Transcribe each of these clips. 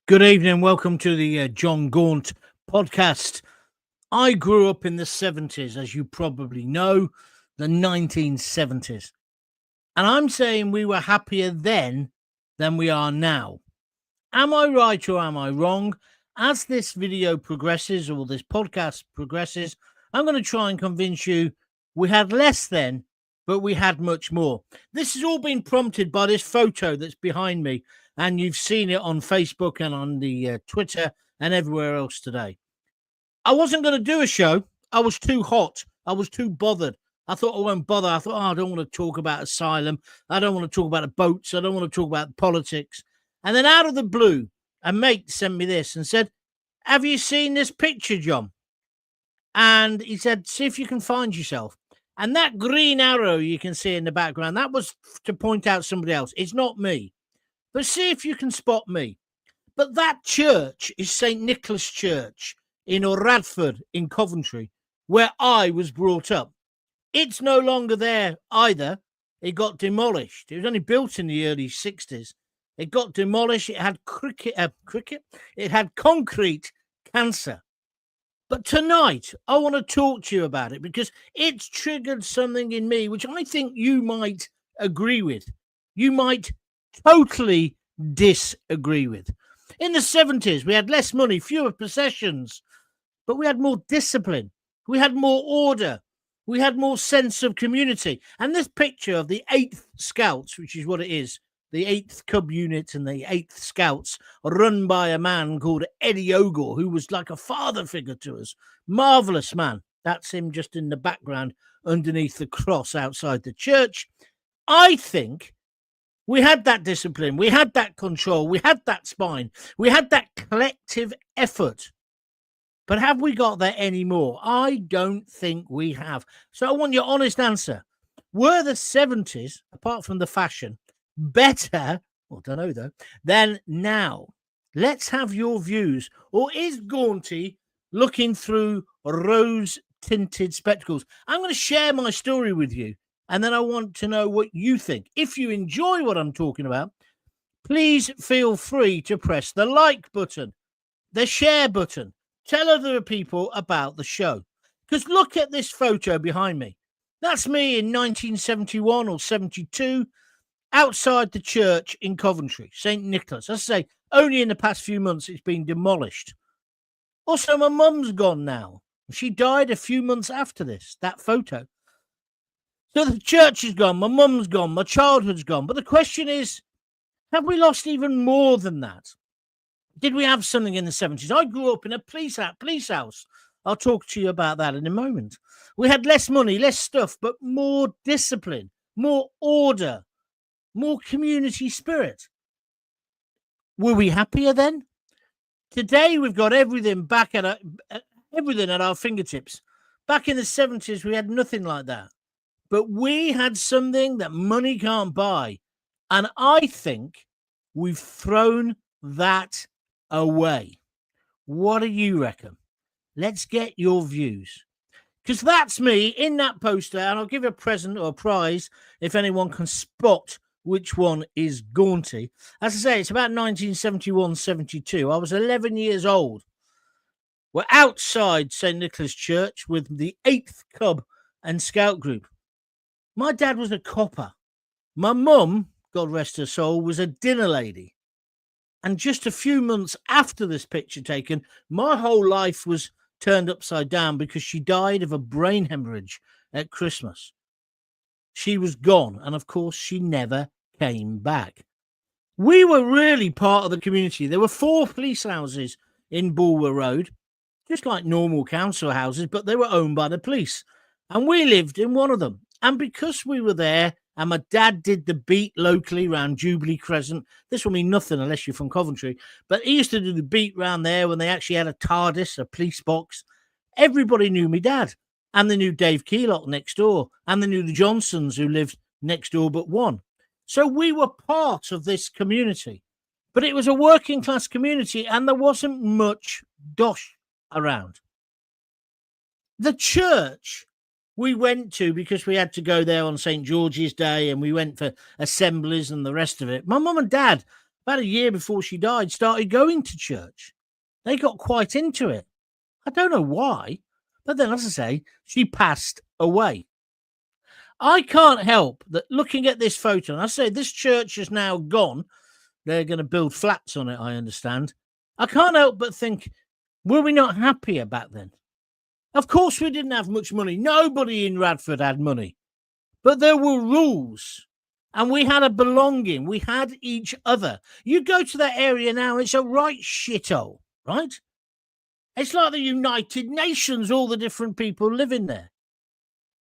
Good evening. Welcome to the John Gaunt podcast. I grew up in the 70s, as you probably know, the 1970s. And I'm saying we were happier then than we are now. Am I right or am I wrong? As this video progresses or this podcast progresses, I'm going to try and convince you we had less then, but we had much more. This has all been prompted by this photo that's behind me, and you've seen it on Facebook and on the Twitter and everywhere else today. I wasn't going to do a show. I was too hot. I was too bothered. I thought I won't bother. I thought, I don't want to talk about asylum. I don't want to talk about the boats. I don't want to talk about politics. And then out of the blue, a mate sent me this and said, have you seen this picture, John? And he said, see if you can find yourself. And that green arrow you can see in the background, that was to point out somebody else. It's not me. But see if you can spot me. But that church is St. Nicholas Church in Radford in Coventry, where I was brought up. It's no longer there either. It got demolished. It was only built in the early 60s. It got demolished. It had It had concrete cancer. But tonight, I want to talk to you about it because it's triggered something in me, which I think you might agree with. You might totally disagree with. In the 70s, we had less money, fewer possessions, but we had more discipline. We had more order. We had more sense of community. And this picture of the 8th Scouts, which is what it is, the 8th Cub Unit and the 8th Scouts, run by a man called Eddie Ogle, who was like a father figure to us. Marvellous man. That's him just in the background underneath the cross outside the church. I think we had that discipline. We had that control. We had that spine. We had that collective effort. But have we got that anymore? I don't think we have. So I want your honest answer. Were the 70s, apart from the fashion, better, well, I don't know though, than now? Let's have your views. Or is Gaunty looking through rose-tinted spectacles? I'm going to share my story with you, and then I want to know what you think. If you enjoy what I'm talking about, please feel free to press the like button, the share button. Tell other people about the show. Because look at this photo behind me. That's me in 1971 or 72 outside the church in Coventry, St. Nicholas. As I say, only in the past few months it's been demolished. Also, my mum's gone now. She died a few months after this, that photo. So the church is gone, my mum's gone, my childhood's gone. But the question is, have we lost even more than that? Did we have something in the 70s? I grew up in a police house. I'll talk to you about that in a moment. We had less money, less stuff, but more discipline, more order, more community spirit. Were we happier then? Today, we've got everything back at our fingertips. Back in the 70s, we had nothing like that. But we had something that money can't buy. And I think we've thrown that away. What do you reckon? Let's get your views. Because that's me in that poster, and I'll give a present or a prize if anyone can spot which one is Gaunty. As I say, it's about 1971-72. I was 11 years old. We're outside St. Nicholas Church with the 8th Cub and Scout group. My dad was a copper. My mum, God rest her soul, was a dinner lady. And just a few months after this picture taken, my whole life was turned upside down because she died of a brain hemorrhage at Christmas. She was gone, and of course, she never came back. We were really part of the community. There were 4 police houses in Bulwer Road, just like normal council houses, but they were owned by the police. And we lived in one of them. And because we were there, and my dad did the beat locally around Jubilee Crescent. This will mean nothing unless you're from Coventry. But he used to do the beat round there when they actually had a TARDIS, a police box. Everybody knew me dad. And they knew Dave Keylock next door. And they knew the Johnsons who lived next door but one. So we were part of this community. But it was a working class community and there wasn't much dosh around. The church we went to because we had to go there on St. George's Day and we went for assemblies and the rest of it. My mum and dad, about a year before she died, started going to church. They got quite into it. I don't know why, but then, as I say, she passed away. I can't help that looking at this photo, and I say this church is now gone. They're going to build flats on it, I understand. I can't help but think, were we not happier back then? Of course, we didn't have much money. Nobody in Radford had money. But there were rules. And we had a belonging. We had each other. You go to that area now, it's a right shithole, right? It's like the United Nations, all the different people living there.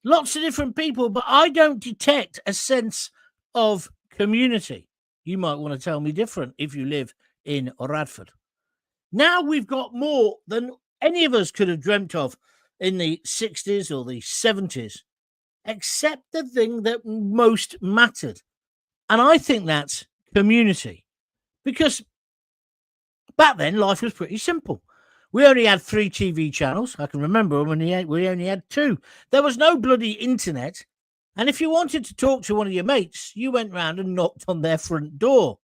Lots of different people, but I don't detect a sense of community. You might want to tell me different if you live in Radford. Now we've got more than any of us could have dreamt of in the 60s or the 70s, except the thing that most mattered. And I think that's community. Because back then, life was pretty simple. We only had 3 TV channels. I can remember when we only had 2. There was no bloody internet. And if you wanted to talk to one of your mates, you went round and knocked on their front door.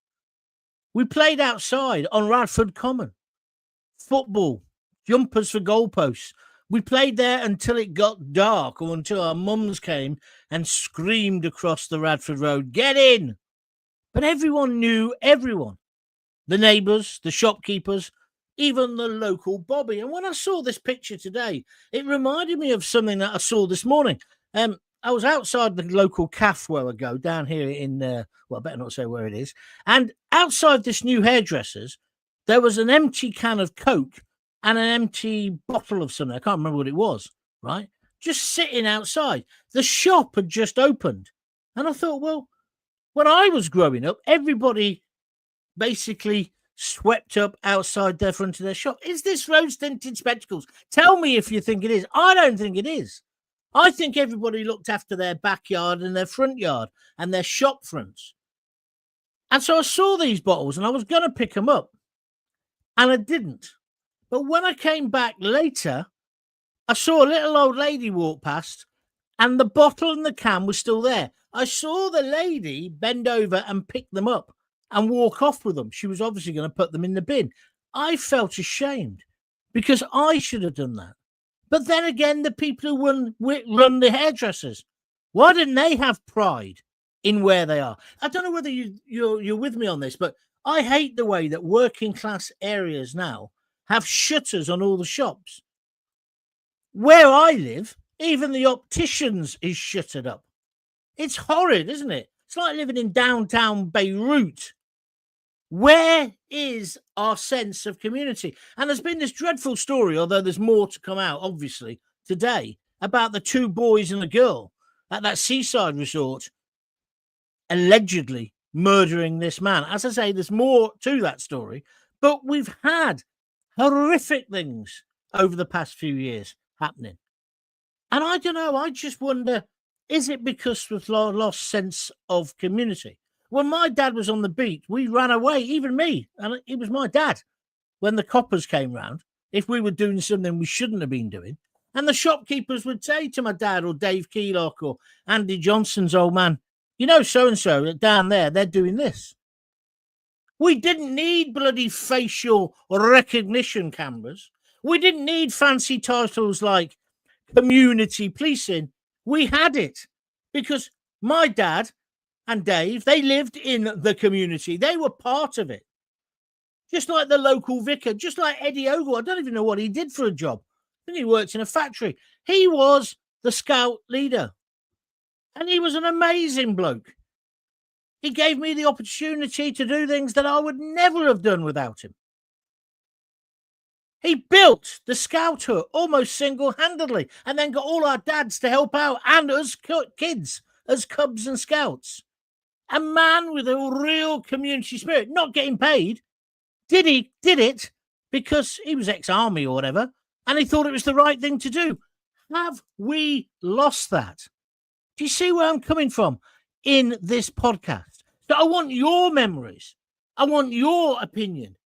We played outside on Radford Common. Football, jumpers for goalposts. We played there until it got dark or until our mums came and screamed across the Radford Road, "Get in!" But everyone knew everyone. The neighbours, the shopkeepers, even the local bobby. And when I saw this picture today, it reminded me of something that I saw this morning. I was outside the local cafe where I go, down here in, well, I better not say where it is. And outside this new hairdresser's, there was an empty can of Coke and an empty bottle of something. I can't remember what it was, right? Just sitting outside. The shop had just opened. And I thought, well, when I was growing up, everybody basically swept up outside their front of their shop. Is this rose-tinted spectacles? Tell me if you think it is. I don't think it is. I think everybody looked after their backyard and their front yard and their shop fronts. And so I saw these bottles and I was going to pick them up. And I didn't. But when I came back later, I saw a little old lady walk past and the bottle and the can was still there. I saw the lady bend over and pick them up and walk off with them. She was obviously going to put them in the bin. I felt ashamed because I should have done that. But then again, the people who run the hairdressers, why didn't they have pride in where they are? I don't know whether you're with me on this, but I hate the way that working class areas now have shutters on all the shops. Where I live, even the opticians is shuttered up. It's horrid, isn't it? It's like living in downtown Beirut. Where is our sense of community? And there's been this dreadful story, although there's more to come out, obviously, today, about the 2 boys and a girl at that seaside resort allegedly murdering this man. As I say, there's more to that story, but we've had horrific things over the past few years happening. And I don't know, I just wonder, is it because we've lost sense of community? When my dad was on the beat, we ran away, even me, and it was my dad. When the coppers came round, if we were doing something we shouldn't have been doing, and the shopkeepers would say to my dad or Dave Keylock or Andy Johnson's old man, you know, so-and-so down there, they're doing this. We didn't need bloody facial recognition cameras. We didn't need fancy titles like community policing. We had it because my dad and Dave, they lived in the community. They were part of it. Just like the local vicar, just like Eddie Ogle. I don't even know what he did for a job. I think he worked in a factory. He was the scout leader. And he was an amazing bloke. He gave me the opportunity to do things that I would never have done without him. He built the scout hut almost single-handedly and then got all our dads to help out and us kids as cubs and scouts. A man with a real community spirit, not getting paid. Did it because he was ex-army or whatever, and he thought it was the right thing to do. Have we lost that? Do you see where I'm coming from in this podcast? So I want your memories. I want your opinion.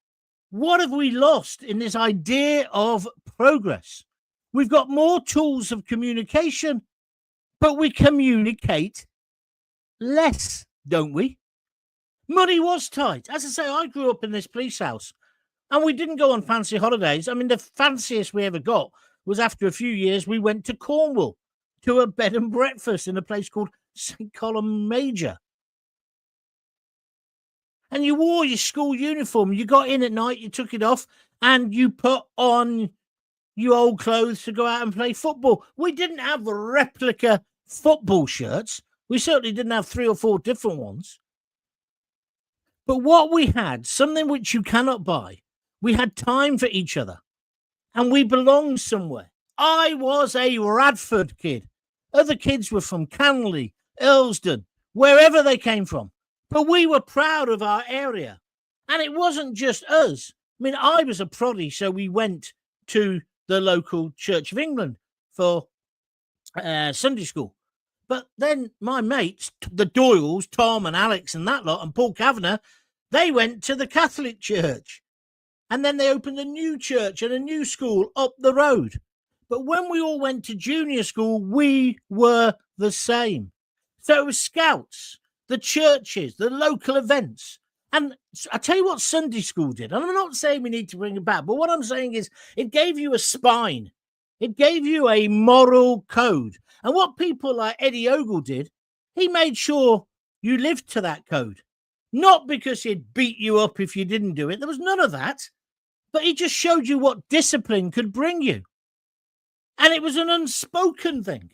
What have we lost in this idea of progress? We've got more tools of communication, but we communicate less, don't we? Money was tight. As I say, I grew up in this police house and we didn't go on fancy holidays. I mean, the fanciest we ever got was after a few years, we went to Cornwall to a bed and breakfast in a place called St. Column Major. And you wore your school uniform. You got in at night, you took it off, and you put on your old clothes to go out and play football. We didn't have replica football shirts. We certainly didn't have 3 or 4 different ones. But what we had, something which you cannot buy, we had time for each other and we belonged somewhere. I was a Radford kid. Other kids were from Canley, Earlsdon, wherever they came from. But we were proud of our area. And it wasn't just us. I mean, I was a proddy, so we went to the local Church of England for Sunday school. But then my mates, the Doyles, Tom and Alex and that lot, and Paul Kavanagh, they went to the Catholic church. And then they opened a new church and a new school up the road. But when we all went to junior school, we were the same. So it was Scouts, the churches, the local events. And I tell you what Sunday school did. And I'm not saying we need to bring it back, but what I'm saying is it gave you a spine. It gave you a moral code. And what people like Eddie Ogle did, he made sure you lived to that code. Not because he'd beat you up if you didn't do it. There was none of that. But he just showed you what discipline could bring you. And it was an unspoken thing.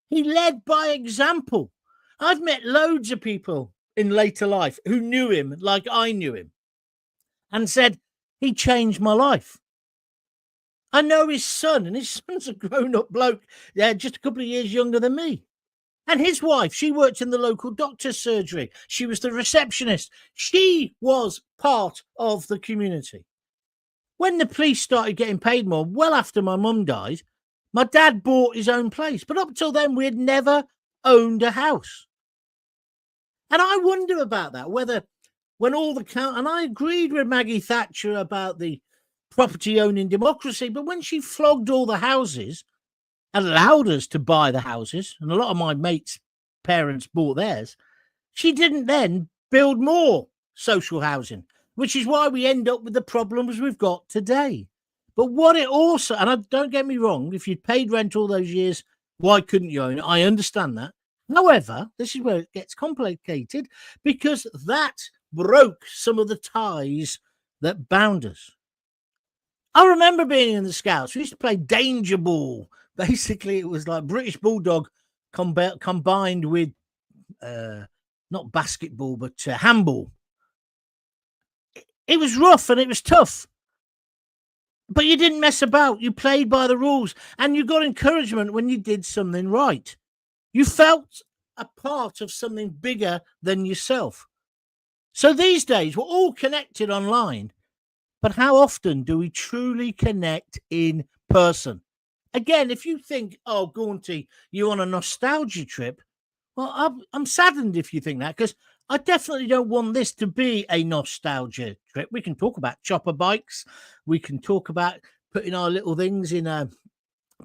He led by example. I've met loads of people in later life who knew him like I knew him and said, he changed my life. I know his son, and his son's a grown-up bloke, just a couple of years younger than me. And his wife, she worked in the local doctor's surgery. She was the receptionist. She was part of the community. When the police started getting paid more, well after my mum died, my dad bought his own place. But up till then, we had never owned a house. And I wonder about that, whether when all the and I agreed with Maggie Thatcher about the property owning democracy, but when she flogged all the houses and allowed us to buy the houses, and a lot of my mates' parents bought theirs, she didn't then build more social housing, which is why we end up with the problems we've got today. But what it also, and don't get me wrong, if you'd paid rent all those years, why couldn't you own it? I understand that. However, this is where it gets complicated, because that broke some of the ties that bound us. I remember being in the Scouts. We used to play danger ball. Basically, it was like British Bulldog combined with not basketball, but handball. It was rough and it was tough. But you didn't mess about. You played by the rules and you got encouragement when you did something right. You felt a part of something bigger than yourself. So these days, we're all connected online. But how often do we truly connect in person? Again, if you think, oh, Gaunty, you're on a nostalgia trip, well, I'm saddened if you think that, because I definitely don't want this to be a nostalgia trip. We can talk about chopper bikes. We can talk about putting our little things in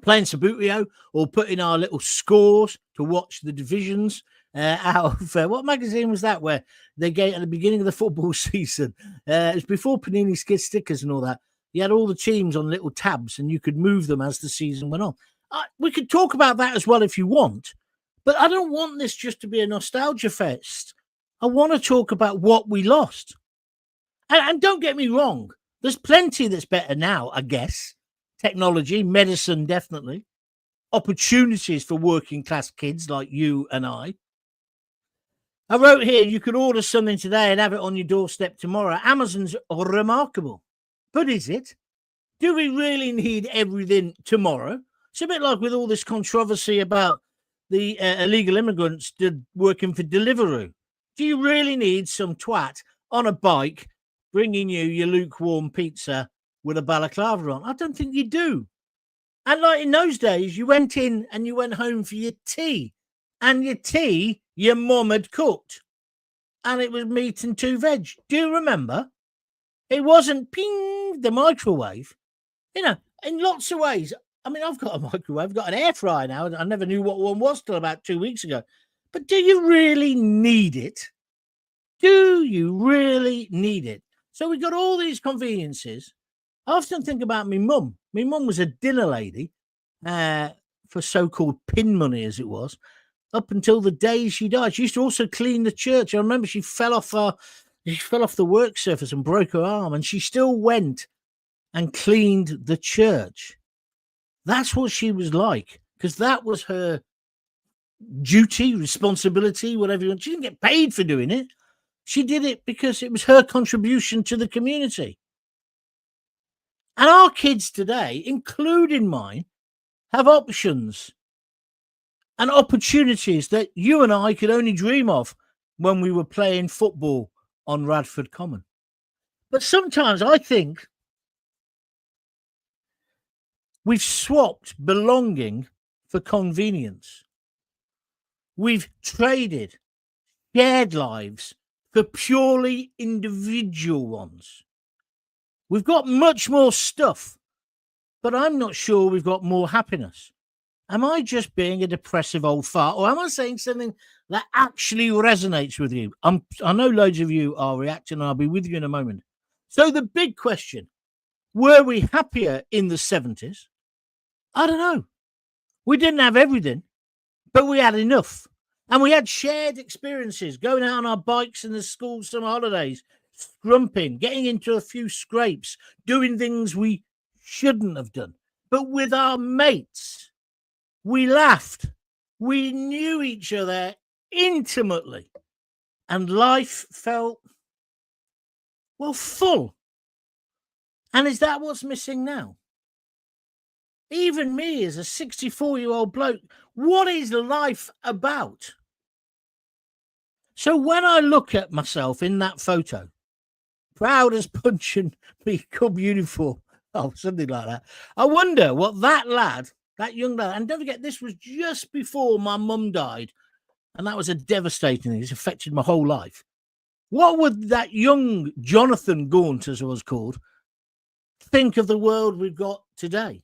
playing Subbuteo, or putting our little scores to watch the divisions out of what magazine was that, where they gave at the beginning of the football season? It was before Panini Skid stickers and all that. You had all the teams on little tabs and you could move them as the season went on. We could talk about that as well if you want, but I don't want this just to be a nostalgia fest. I want to talk about what we lost. And don't get me wrong, there's plenty that's better now, I guess. Technology, medicine, definitely. Opportunities for working class kids like you and I. I wrote here, you could order something today and have it on your doorstep tomorrow. Amazon's remarkable. But is it? Do we really need everything tomorrow? It's a bit like with all this controversy about the illegal immigrants working for Deliveroo. Do you really need some twat on a bike bringing you your lukewarm pizza with a balaclava on? I don't think you do. And like in those days, you went in and you went home for your tea. And your tea, your mum had cooked. And it was meat and 2 veg. Do you remember? It wasn't ping, the microwave. You know, in lots of ways. I mean, I've got a microwave. I've got an air fryer now. I never knew what one was till about 2 weeks ago. But do you really need it? Do you really need it? So we got all these conveniences. I often think about my mum. My mum was a dinner lady for so-called pin money, as it was, up until the day she died. She used to also clean the church. I remember she fell off the work surface and broke her arm, and she still went and cleaned the church. That's what she was like, because that was her duty, responsibility, whatever you want. She didn't get paid for doing it. She did it because it was her contribution to the community. And our kids today, including mine, have options and opportunities that you and I could only dream of when we were playing football on Radford Common. But sometimes I think we've swapped belonging for convenience. We've traded shared lives for purely individual ones. We've got much more stuff, but I'm not sure we've got more happiness. Am I just being a depressive old fart, or am I saying something that actually resonates with you? I know loads of you are reacting, and I'll be with you in a moment. So the big question, were we happier in the 70s? I don't know. We didn't have everything, but we had enough. And we had shared experiences, going out on our bikes in the school summer holidays, scrumping, getting into a few scrapes, doing things we shouldn't have done. But with our mates, we laughed. We knew each other intimately. And life felt, well, full. And is that what's missing now? Even me as a 64-year-old bloke, what is life about? So when I look at myself in that photo, proud as punch and me cub uniform, something like that, I wonder what that young lad, and don't forget, this was just before my mum died, and that was a devastating thing. It's affected my whole life. What would that young Jonathan Gaunt, as I was called, think of the world we've got today?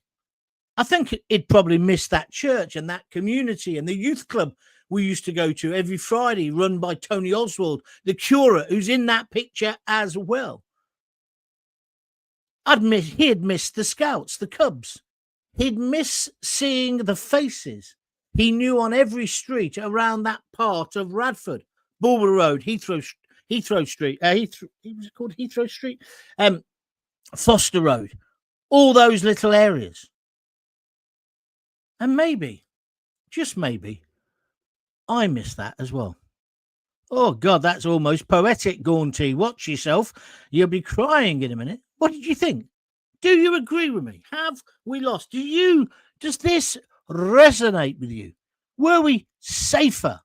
I think he'd probably miss that church and that community and the youth club we used to go to every Friday, run by Tony Oswald, the curate, who's in that picture as well. He'd miss the Scouts, the Cubs. He'd miss seeing the faces he knew on every street around that part of Radford. Bulwer Road, Heathrow Street, was it called Heathrow Street? Foster Road, all those little areas. And maybe, just maybe, I miss that as well. Oh, God, that's almost poetic, Gaunty. Watch yourself. You'll be crying in a minute. What did you think? Do you agree with me? Have we lost? Does this resonate with you? Were we safer?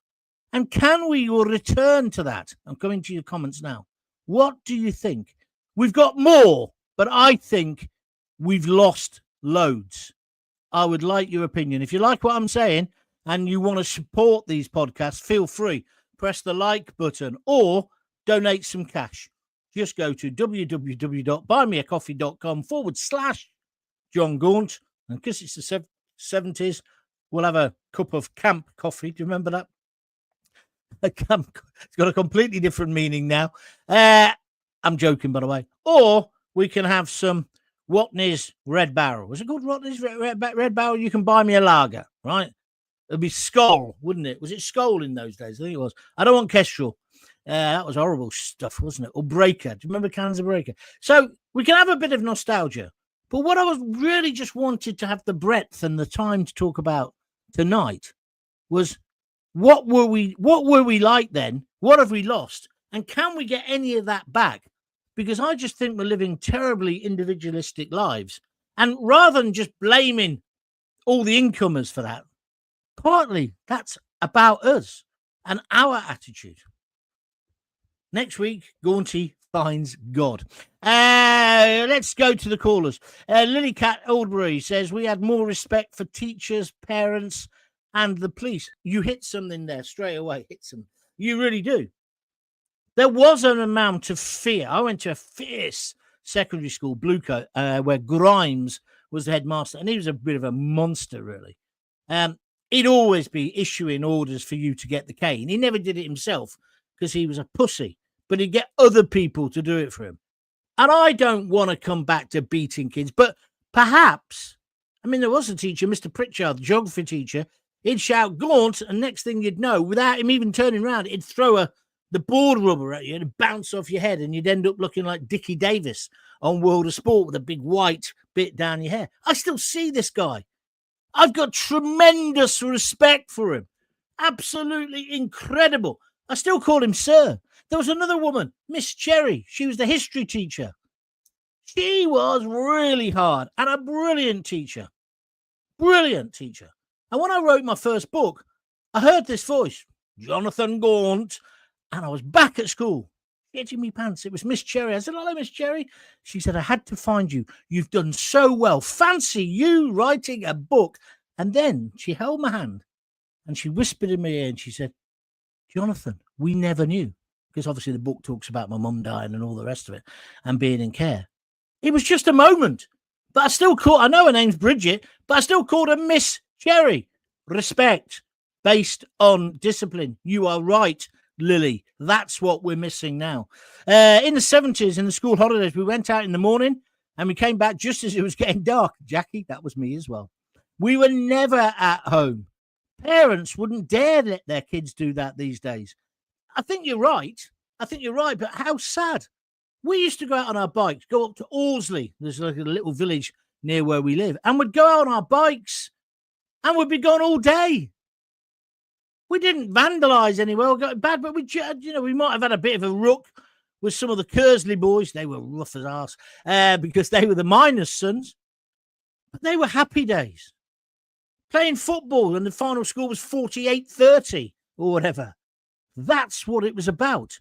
And can we return to that? I'm coming to your comments now. What do you think? We've got more, but I think we've lost loads. I would like your opinion. If you like what I'm saying and you want to support these podcasts, feel free. Press the like button or donate some cash. Just go to www.buymeacoffee.com/John Gaunt. And because it's the 70s, we'll have a cup of camp coffee. Do you remember that? It's got a completely different meaning now. I'm joking, by the way. Or we can have some Watney's Red Barrel. Was it called Watney's Red Barrel? You can buy me a lager, right? It'd be Skoll, wouldn't it? Was it Skoll in those days? I think it was. I don't want Kestrel. That was horrible stuff, wasn't it? Or Breaker. Do you remember cans of Breaker? So we can have a bit of nostalgia. But what I was really just wanted to have the breadth and the time to talk about tonight was what were we like then? What have we lost? And can we get any of that back? Because I just think we're living terribly individualistic lives. And rather than just blaming all the incomers for that, partly that's about us and our attitude. Next week, Gaunty finds God. Let's go to the callers. Lilycat Aldbury says, we had more respect for teachers, parents, and the police. You hit something there straight away. Hit some. You really do. There was an amount of fear. I went to a fierce secondary school, Bluecoat, where Grimes was the headmaster, and he was a bit of a monster, really. He'd always be issuing orders for you to get the cane. He never did it himself because he was a pussy. but he'd get other people to do it for him. And I don't want to come back to beating kids, but perhaps, I mean, there was a teacher, Mr. Pritchard, the geography teacher, he'd shout Gaunt, and next thing you'd know, without him even turning around, he'd throw the board rubber at you and it'd bounce off your head, and you'd end up looking like Dickie Davis on World of Sport with a big white bit down your hair. I still see this guy. I've got tremendous respect for him. Absolutely incredible. I still call him sir. There was another woman, Miss Cherry. She was the history teacher. She was really hard and a brilliant teacher. Brilliant teacher. And when I wrote my first book, I heard this voice, Jonathan Gaunt, and I was back at school, edging me pants. It was Miss Cherry. I said, hello, Miss Cherry. She said, I had to find you. You've done so well. Fancy you writing a book. And then she held my hand and she whispered in my ear and she said, Jonathan, we never knew. Because obviously the book talks about my mum dying and all the rest of it and being in care. It was just a moment. But I know her name's Bridget, but I still called her Miss Cherry. Respect based on discipline. You are right, Lily. That's what we're missing now. In the 70s, in the school holidays, we went out in the morning and we came back just as it was getting dark. Jackie, that was me as well. We were never at home. Parents wouldn't dare let their kids do that these days. I think you're right. But how sad. We used to go out on our bikes, go up to Alsley. There's like a little village near where we live. And we'd go out on our bikes and we'd be gone all day. We didn't vandalise anywhere or got bad, but we might have had a bit of a rook with some of the Kersley boys. They were rough as arse because they were the miners' sons. But they were happy days. Playing football and the final score was 48-30 or whatever. That's what it was about.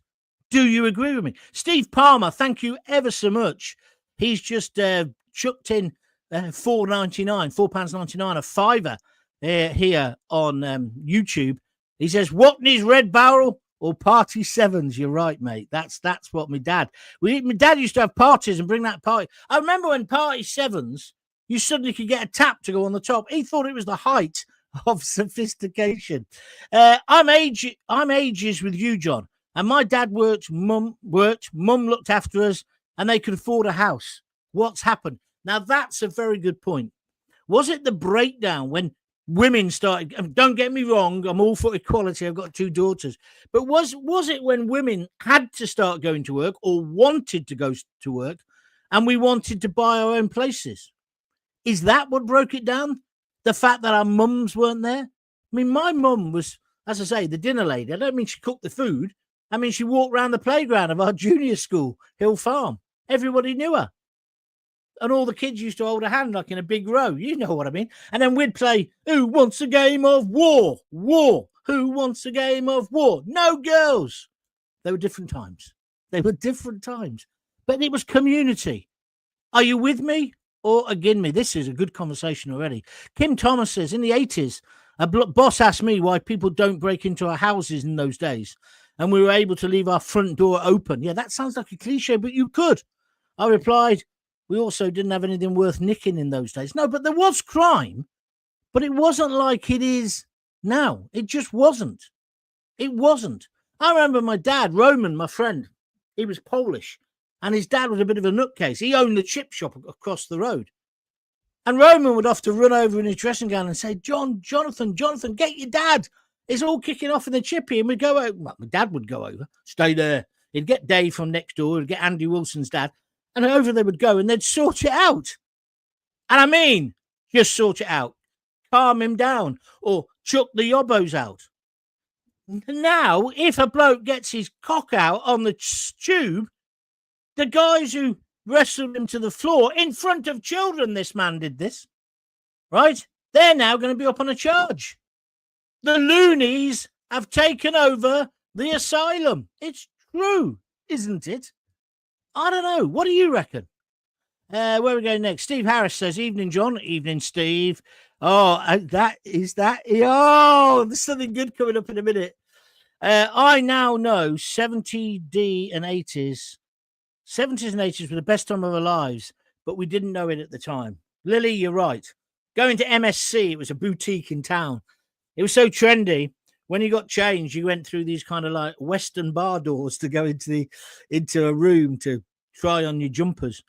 Do you agree with me? Steve Palmer, thank you ever so much. He's just chucked in £4.99, a fiver here on YouTube. He says, Watney's Red Barrel or Party Sevens. You're right, mate. That's what my dad used to have parties and bring that party. I remember when Party Sevens, you suddenly could get a tap to go on the top. He thought it was the height of sophistication. I'm ages with you, John. And my dad worked, mum looked after us, and they could afford a house. What's happened? Now, that's a very good point. Was it the breakdown when women started? Don't get me wrong, I'm all for equality. I've got 2 daughters. But was it when women had to start going to work or wanted to go to work and we wanted to buy our own places? Is that what broke it down? The fact that our mums weren't there? I mean, my mum was, as I say, the dinner lady. I don't mean she cooked the food. I mean, she walked around the playground of our junior school, Hill Farm. Everybody knew her. And all the kids used to hold a hand like in a big row. You know what I mean? And then we'd play, who wants a game of war? War. Who wants a game of war? No girls. They were different times. But it was community. Are you with me or against me? This is a good conversation already. Kim Thomas says, in the 80s, a boss asked me why people don't break into our houses in those days. And we were able to leave our front door open. Yeah, that sounds like a cliche, but you could. I replied, we also didn't have anything worth nicking in those days. No, but there was crime, but it wasn't like it is now. It just wasn't. It wasn't. I remember my dad, Roman, my friend, he was Polish, and his dad was a bit of a nutcase. He owned the chip shop across the road. And Roman would have to run over in his dressing gown and say, Jonathan, get your dad. It's all kicking off in the chippy. And we'd go over. Well, my dad would go over, stay there. He'd get Dave from next door. He'd get Andy Wilson's dad. And over they would go and they'd sort it out. And I mean, just sort it out. Calm him down or chuck the yobbos out. Now, if a bloke gets his cock out on the tube, the guys who wrestled him to the floor in front of children, this man did this, right? They're now going to be up on a charge. The loonies have taken over the asylum. It's true, isn't it? I don't know. What do you reckon? Where are we going next? Steve Harris says, evening, John. Evening, Steve. Oh, there's something good coming up in a minute. I now know 70s and 80s. 70s and 80s were the best time of our lives, but we didn't know it at the time. Lily, you're right. Going to MSC, it was a boutique in town. It was so trendy. when you got changed, you went through these kind of like Western bar doors to go into a room to try on your jumpers.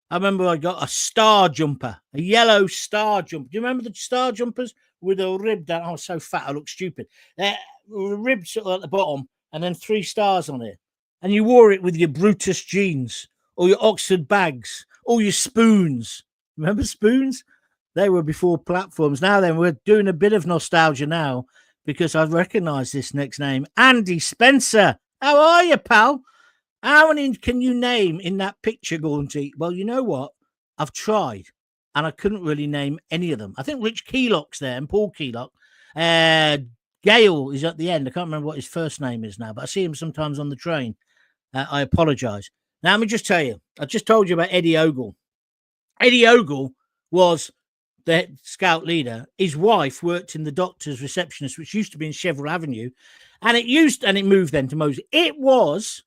I remember I got a star jumper, a yellow star jumper. Do you remember the star jumpers with a rib down? I was so fat, I look stupid. Ribs at the bottom and then 3 stars on it. And you wore it with your Brutus jeans or your Oxford bags or your spoons. Remember spoons? They were before platforms. Now then, we're doing a bit of nostalgia now because I've recognised this next name. Andy Spencer. How are you, pal? How many can you name in that picture, Gaunty? Well, you know what? I've tried, and I couldn't really name any of them. I think Rich Keylock's there, and Paul Keylock. Gale is at the end. I can't remember what his first name is now, but I see him sometimes on the train. I apologise. Now, let me just tell you. I just told you about Eddie Ogle. Eddie Ogle was the scout leader. His wife worked in the doctor's receptionist, which used to be in Cheverell Avenue, and it moved then to Moseley. It was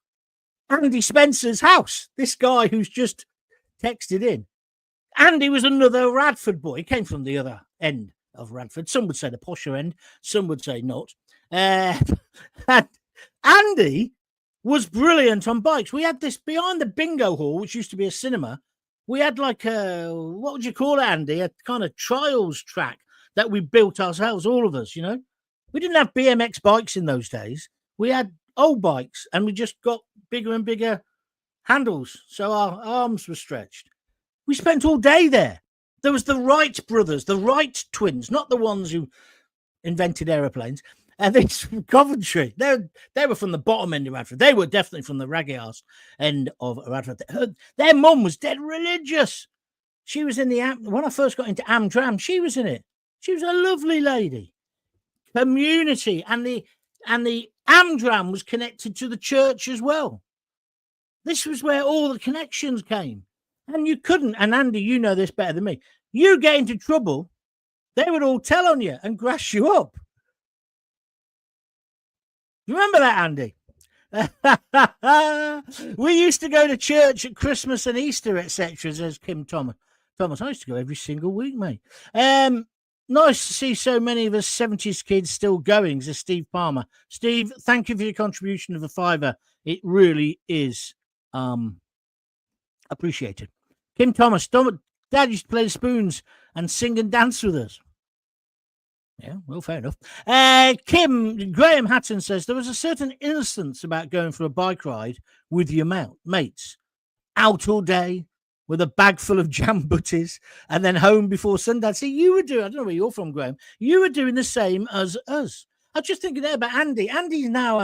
Andy Spencer's house. This guy who's just texted in. Andy was another Radford boy. He came from the other end of Radford. Some would say the posher end. Some would say not. And Andy was brilliant on bikes. We had this behind the bingo hall, which used to be a cinema. We had like what would you call it, Andy? A kind of trials track that we built ourselves, all of us, you know. We didn't have BMX bikes in those days. We had old bikes, and we just got bigger and bigger handles, so our arms were stretched. We spent all day there. There was the Wright brothers, the Wright twins, not the ones who invented aeroplanes. And it's from Coventry. They were from the bottom end of Radford. They were definitely from the raggy ass end of Radford. Their mum was dead religious. She was in the when I first got into Amdram, she was in it. She was a lovely lady. Community, and the Amdram was connected to the church as well. This was where all the connections came. And you couldn't, and Andy, you know this better than me. You get into trouble, they would all tell on you and grass you up. Remember that, Andy? We used to go to church at Christmas and Easter, etc., says Kim Thomas. I used to go every single week, mate. Nice to see so many of us 70s kids still going, says Steve Palmer. Steve, thank you for your contribution of a £5. It really is appreciated. Kim Thomas, Dad used to play the spoons and sing and dance with us. Yeah, well, fair enough. Graham Hatton says there was a certain innocence about going for a bike ride with your mates. Out all day with a bag full of jam butties and then home before sundown. See, you were doing, I don't know where you're from, Graham. You were doing the same as us. I was just thinking there about Andy. Andy's now,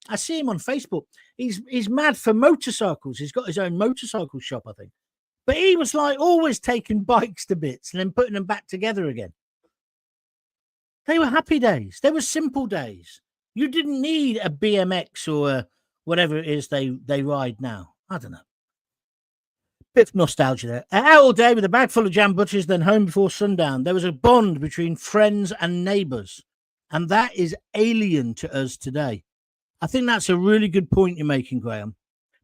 I see him on Facebook. He's mad for motorcycles. He's got his own motorcycle shop, I think. But he was like always taking bikes to bits and then putting them back together again. They were happy days. They were simple days. You didn't need a BMX or whatever it is they ride now. I don't know. Bit of nostalgia there. Out all day with a bag full of jam butchers, then home before sundown. There was a bond between friends and neighbours. And that is alien to us today. I think that's a really good point you're making, Graham.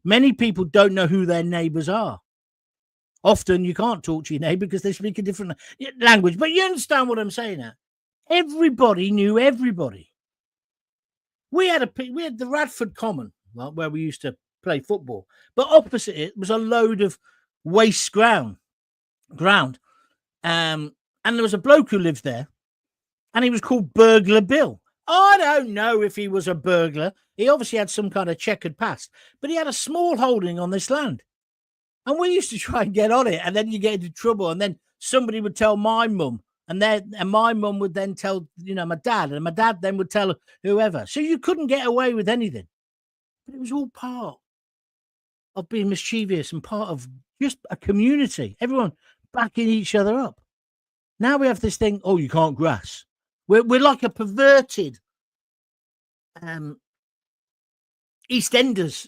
Many people don't know who their neighbours are. Often you can't talk to your neighbour because they speak a different language. But you understand what I'm saying now. Everybody knew everybody. We had the Radford Common, where we used to play football, but opposite it was a load of waste ground, and there was a bloke who lived there, and he was called Burglar Bill. I don't know if he was a burglar. He obviously had some kind of checkered past, but he had a small holding on this land, and we used to try and get on it, and then you get into trouble, and then somebody would tell my mum. And my mum would then tell, my dad, and my dad then would tell whoever. So you couldn't get away with anything. But it was all part of being mischievous and part of just a community. Everyone backing each other up. Now we have this thing, oh, you can't grass. We're like a perverted EastEnders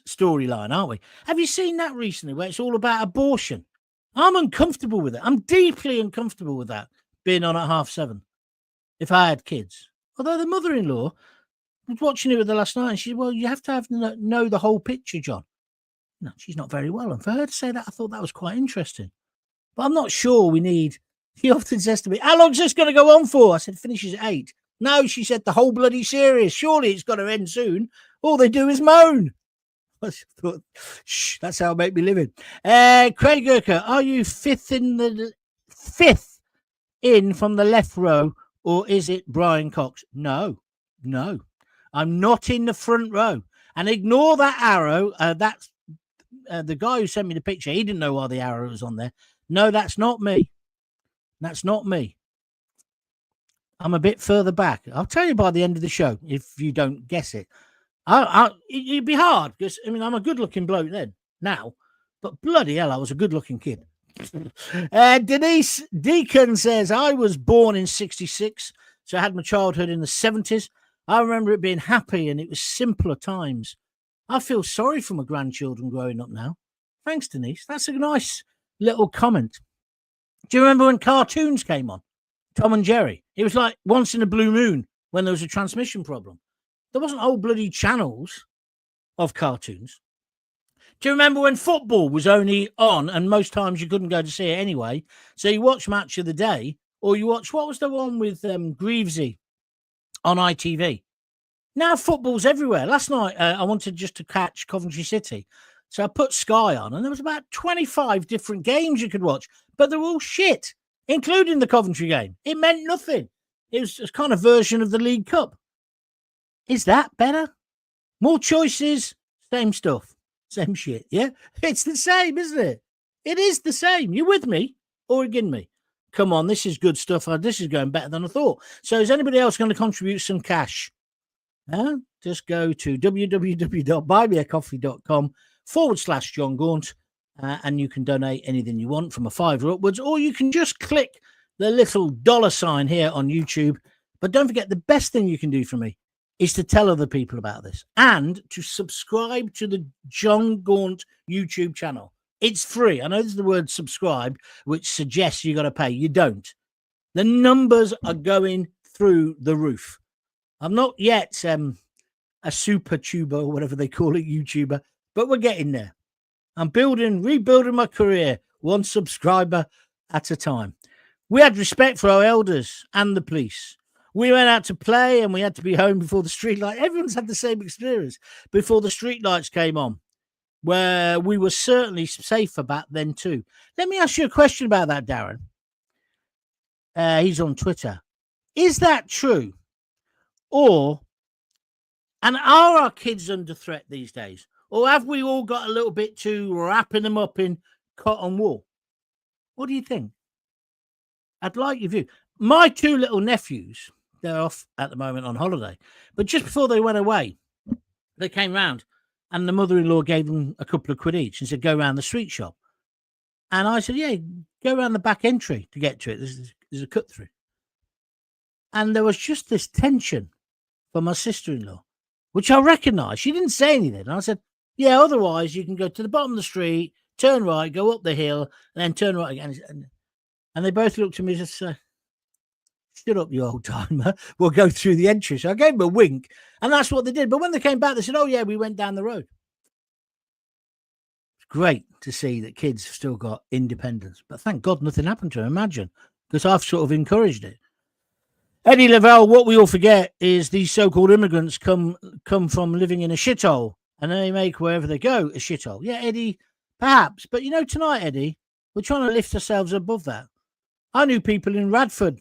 storyline, aren't we? Have you seen that recently where it's all about abortion? I'm uncomfortable with it. I'm deeply uncomfortable with that. Being on at 7:30 if I had kids. Although the mother-in-law was watching it with her last night and she said, well, you have to know the whole picture, John. No, she's not very well. And for her to say that, I thought that was quite interesting. But I'm not sure we need, she often says to me, how long is this going to go on for? I said, finishes at 8. No, she said the whole bloody series. Surely it's got to end soon. All they do is moan. I thought, shh, that's how I make me living. Craig Gurka, are you fifth in from the left row, or is it Brian Cox? No, I'm not in the front row. And ignore that arrow. That's the guy who sent me the picture. He didn't know why the arrow was on there. No, that's not me. That's not me. I'm a bit further back. I'll tell you by the end of the show if you don't guess it. It'd be hard because, I mean, I'm a good-looking bloke then, now, but bloody hell, I was a good-looking kid. Denise Deacon says, I was born in 66, so I had my childhood in the 70s. I remember it being happy and it was simpler times. I feel sorry for my grandchildren growing up now. Thanks, Denise. That's a nice little comment. Do you remember when cartoons came on? Tom and Jerry. It was like once in a blue moon when there was a transmission problem. There wasn't whole bloody channels of cartoons. Do you remember when football was only on and most times you couldn't go to see it anyway? So you watch Match of the Day or you watch, what was the one with Greavesy on ITV? Now football's everywhere. Last night I wanted just to catch Coventry City. So I put Sky on and there was about 25 different games you could watch, but they're all shit, including the Coventry game. It meant nothing. It was a kind of version of the League Cup. Is that better? More choices, same stuff, same shit, yeah? It's the same, isn't it? It is the same. You with me or against me? Come on, this is good stuff. This is going better than I thought. So is anybody else going to contribute some cash? Just go to www.buymeacoffee.com/John Gaunt and you can donate anything you want from a $5 upwards, or you can just click the little $ here on YouTube. But don't forget, the best thing you can do for me is to tell other people about this and to subscribe to the John Gaunt YouTube channel. It's free. I know there's the word subscribe, which suggests you got to pay. You don't. The numbers are going through the roof. I'm not yet a super tuber or whatever they call it, YouTuber, but we're getting there. I'm rebuilding my career, one subscriber at a time. We had respect for our elders and the police. We went out to play and we had to be home before the street light. Everyone's had the same experience before the street lights came on, where we were certainly safer back then too. Let me ask you a question about that, Darren. He's on Twitter. Is that true? Are our kids under threat these days? Or have we all got a little bit too wrapping them up in cotton wool? What do you think? I'd like your view. My two little nephews, they're off at the moment on holiday, but just before they went away, they came round and the mother-in-law gave them a couple of quid each and said, go around the sweet shop. And I said, yeah, go around the back entry to get to it. There's a cut through. And there was just this tension for my sister-in-law, which I recognised. She didn't say anything. And I said, yeah, otherwise you can go to the bottom of the street, turn right, go up the hill, and then turn right again. And they both looked at me and said, shut up, you old timer. We'll go through the entry. So I gave them a wink, and that's what they did. But when they came back, they said, oh, yeah, we went down the road. It's great to see that kids have still got independence. But thank God nothing happened to them, imagine, because I've sort of encouraged it. Eddie Lavelle, what we all forget is these so-called immigrants come from living in a shithole, and they make wherever they go a shithole. Yeah, Eddie, perhaps. But, you know, tonight, Eddie, we're trying to lift ourselves above that. I knew people in Radford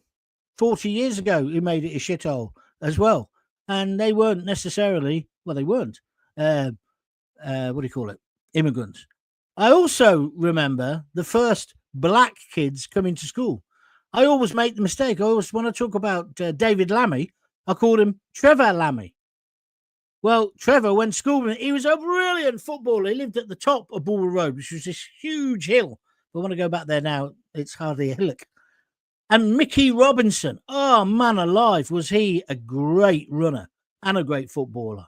40 years ago who made it a shithole as well. And they weren't necessarily, well, they weren't, immigrants. I also remember the first black kids coming to school. I always make the mistake. When I talk about David Lammy, I called him Trevor Lammy. Well, Trevor went to school. He was a brilliant footballer. He lived at the top of Bull Road, which was this huge hill. But when I go back there now, it's hardly a hillock. And Mickey Robinson, oh, man alive, was he a great runner and a great footballer.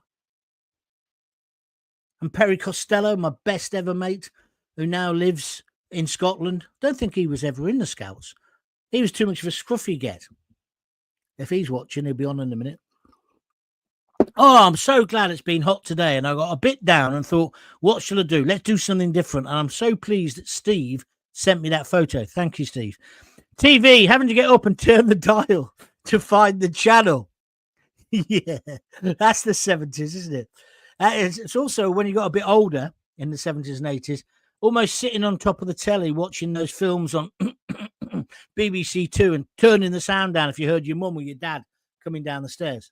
And Perry Costello, my best ever mate, who now lives in Scotland. Don't think he was ever in the Scouts. He was too much of a scruffy get. If he's watching, he'll be on in a minute. Oh, I'm so glad it's been hot today. And I got a bit down and thought, what shall I do? Let's do something different. And I'm so pleased that Steve sent me that photo. Thank you, Steve. TV, having to get up and turn the dial to find the channel. Yeah, that's the 70s, isn't it? It's also when you got a bit older in the 70s and 80s, almost sitting on top of the telly watching those films on BBC Two and turning the sound down if you heard your mum or your dad coming down the stairs.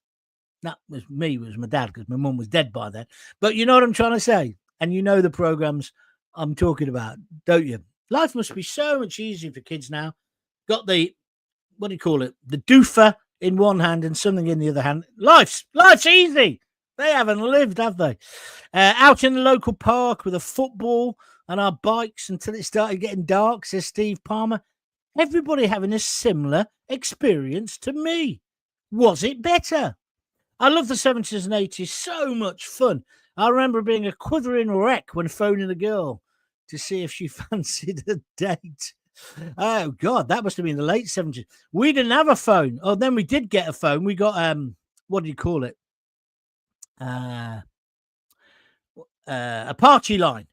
That was me, it was my dad, because my mum was dead by then. But you know what I'm trying to say? And you know the programs I'm talking about, don't you? Life must be so much easier for kids now. Got the, what do you call it? The doofer in one hand and something in the other hand. Life's easy. They haven't lived, have they? Out in the local park with a football and our bikes until it started getting dark, says Steve Palmer. Everybody having a similar experience to me. Was it better? I love the 70s and 80s. So much fun. I remember being a quivering wreck when phoning a girl to see if she fancied a date. Oh, God, that must have been the late 70s. We didn't have a phone. Oh, then we did get a phone. We got, what do you call it? A party line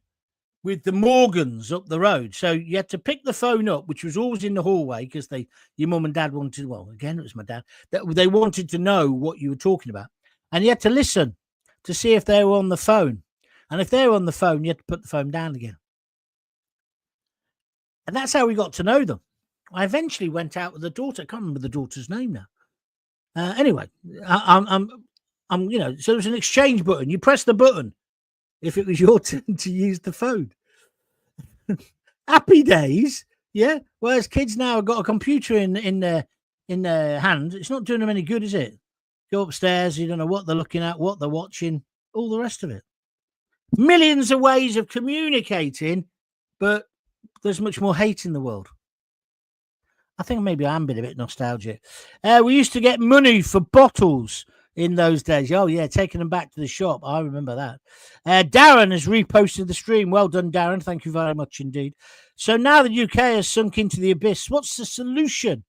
with the Morgans up the road. So you had to pick the phone up, which was always in the hallway because your mum and dad wanted, well, again, it was my dad, that they wanted to know what you were talking about. And you had to listen to see if they were on the phone. And if they were on the phone, you had to put the phone down again. And that's how we got to know them. I eventually went out with the daughter. I can't remember the daughter's name now. Anyway, I'm, so there's an exchange button. You press the button if it was your turn to use the phone. Happy days, yeah. Whereas kids now have got a computer in their hand. It's not doing them any good, is it? Go upstairs, you don't know what they're looking at, what they're watching, all the rest of it. Millions of ways of communicating, but there's much more hate in the world. I think maybe I'm being a bit nostalgic. We used to get money for bottles in those days. Oh, yeah, taking them back to the shop. I remember that. Darren has reposted the stream. Well done, Darren. Thank you very much indeed. So now the UK has sunk into the abyss. What's the solution?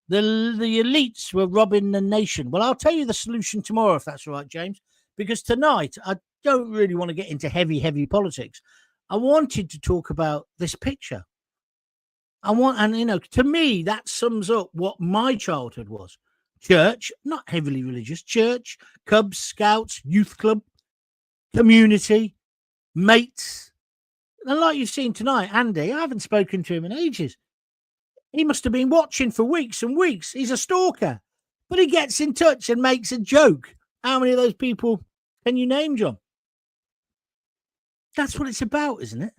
The elites were robbing the nation. Well, I'll tell you the solution tomorrow, if that's all right, James, because tonight I don't really want to get into heavy politics. I wanted to talk about this picture. To me, that sums up what my childhood was. Church, not heavily religious, church, Cubs, Scouts, youth club, community, mates. And like you've seen tonight, Andy, I haven't spoken to him in ages. He must have been watching for weeks and weeks. He's a stalker. But he gets in touch and makes a joke. How many of those people can you name, John? That's what it's about, isn't it?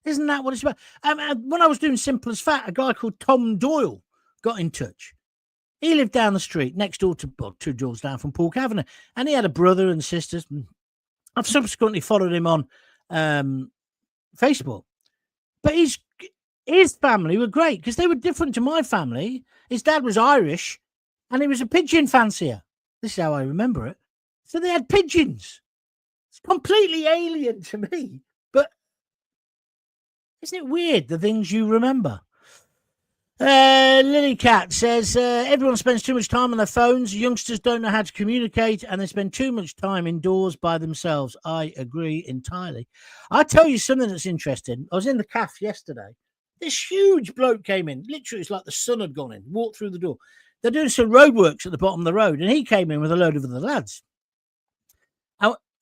Isn't that what it's about? When I was doing Simple as Fat, a guy called Tom Doyle got in touch. He lived down the street, next door to, well, 2 doors down from Paul Kavanagh. And he had a brother and sisters. I've subsequently followed him on Facebook. But his family were great because they were different to my family. His dad was Irish and he was a pigeon fancier. This is how I remember it. So they had pigeons. It's completely alien to me. But isn't it weird, the things you remember? Lily Cat says, everyone spends too much time on their phones. Youngsters don't know how to communicate and they spend too much time indoors by themselves. I agree entirely. I'll tell you something that's interesting. I was in the cafe yesterday. This huge bloke came in. Literally, it's like the sun had gone in, walked through the door. They're doing some roadworks at the bottom of the road, and he came in with a load of other lads.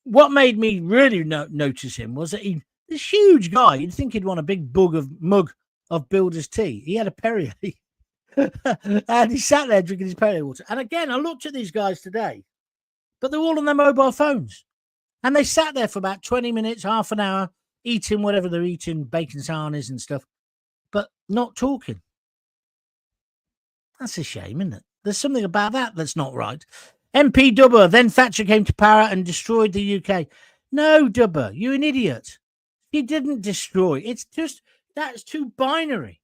What made me really notice him was that this huge guy, you'd think he'd want a big mug of Builder's tea. He had a Perrier. And he sat there drinking his Perrier water. And again, I looked at these guys today, but they're all on their mobile phones. And they sat there for about 20 minutes, half an hour, eating whatever they're eating, bacon sarnies and stuff, but not talking. That's a shame, isn't it? There's something about that that's not right. MP Dubber, then Thatcher came to power and destroyed the UK. No, Dubber, you're an idiot. He didn't destroy. It's just, that's too binary.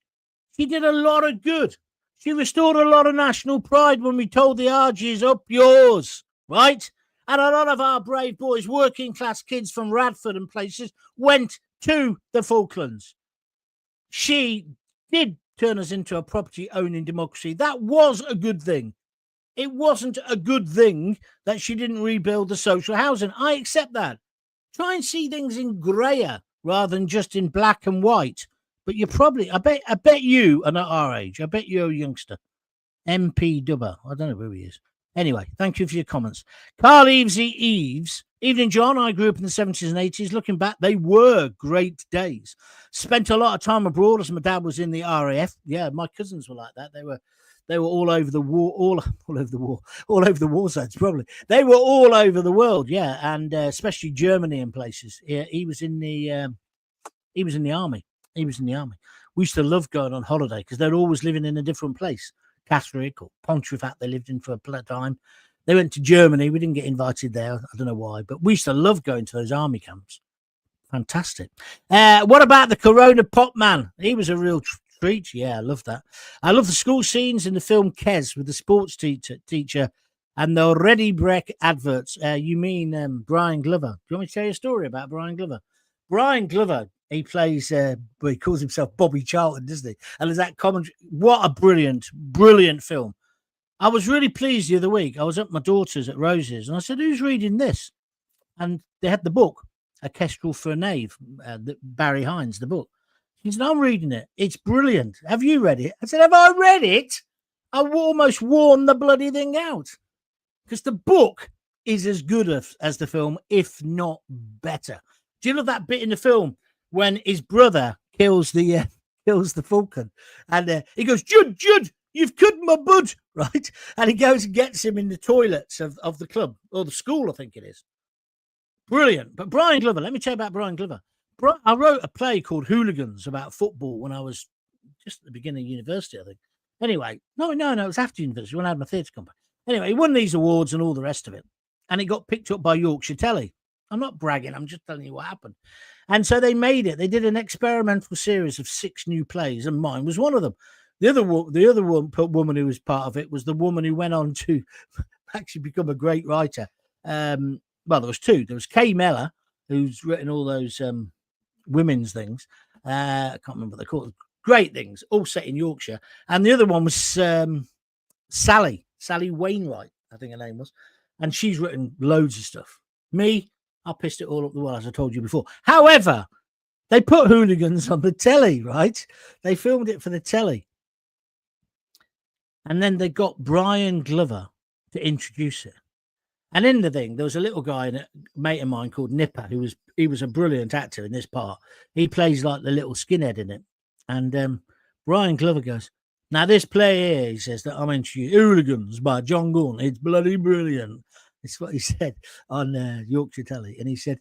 She did a lot of good. She restored a lot of national pride when we told the RGs, up yours, right? And a lot of our brave boys, working class kids from Radford and places, went to the Falklands. She did turn us into a property-owning democracy. That was a good thing. It wasn't a good thing that she didn't rebuild the social housing. I accept that. Try and see things in greyer rather than just in black and white. But you're probably, I bet you are not our age. I bet you're a youngster. MP Dubber. I don't know who he is. Anyway, thank you for your comments. Carl Eves. Evening, John. I grew up in the 70s and 80s. Looking back, they were great days. Spent a lot of time abroad as my dad was in the RAF. Yeah, my cousins were like that. They were all over the war, all over the war, all over the war zones, probably. They were all over the world, yeah, and especially Germany and places. Yeah, he was in the army. He was in the army. We used to love going on holiday because they're always living in a different place. Catterick or Pontefract, they lived in for a time. They went to Germany. We didn't get invited there. I don't know why, but we used to love going to those army camps. Fantastic. What about the Corona Pop Man? He was a real treat. Yeah, I love that. I love the school scenes in the film Kes with the sports teacher and the Ready Breck adverts. You mean Brian Glover? Do you want me to tell you a story about Brian Glover? Brian Glover, he plays, he calls himself Bobby Charlton, doesn't he? And there's that commentary. What a brilliant, brilliant film. I was really pleased the other week. I was at my daughter's at Rose's and I said, who's reading this? And they had the book, A Kestrel for a Knave, Barry Hines, the book. She said, I'm reading it. It's brilliant. Have you read it? I said, have I read it? I almost worn the bloody thing out because the book is as good as the film, if not better. Do you love that bit in the film when his brother kills the falcon and he goes, Judd, you've cut my bud, right? And he goes and gets him in the toilets of the club or the school, I think it is. Brilliant. But Brian Glover, let me tell you about Brian Glover. I wrote a play called Hooligans about football when I was just at the beginning of university, I think. Anyway, no, it was after university when I had my theatre company. Anyway, he won these awards and all the rest of it. And it got picked up by Yorkshire Telly. I'm not bragging. I'm just telling you what happened. And so they made it. They did an experimental series of 6 new plays, and mine was one of them. The other woman who was part of it was the woman who went on to actually become a great writer. Well, there was 2. There was Kay Mellor, who's written all those women's things. I can't remember what they're called. Great things, all set in Yorkshire. And the other one was Sally Wainwright, I think her name was. And she's written loads of stuff. Me, I pissed it all up the wall, as I told you before. However, they put Hooligans on the telly, right? They filmed it for the telly. And then they got Brian Glover to introduce it. And in the thing, there was a little guy, a mate of mine called Nipper, he was a brilliant actor in this part. He plays like the little skinhead in it. And Brian Glover goes, now this play here, he says, that I'm introducing Hooligans by Jon Gaunt. It's bloody brilliant. It's what he said on Yorkshire Telly. And he said,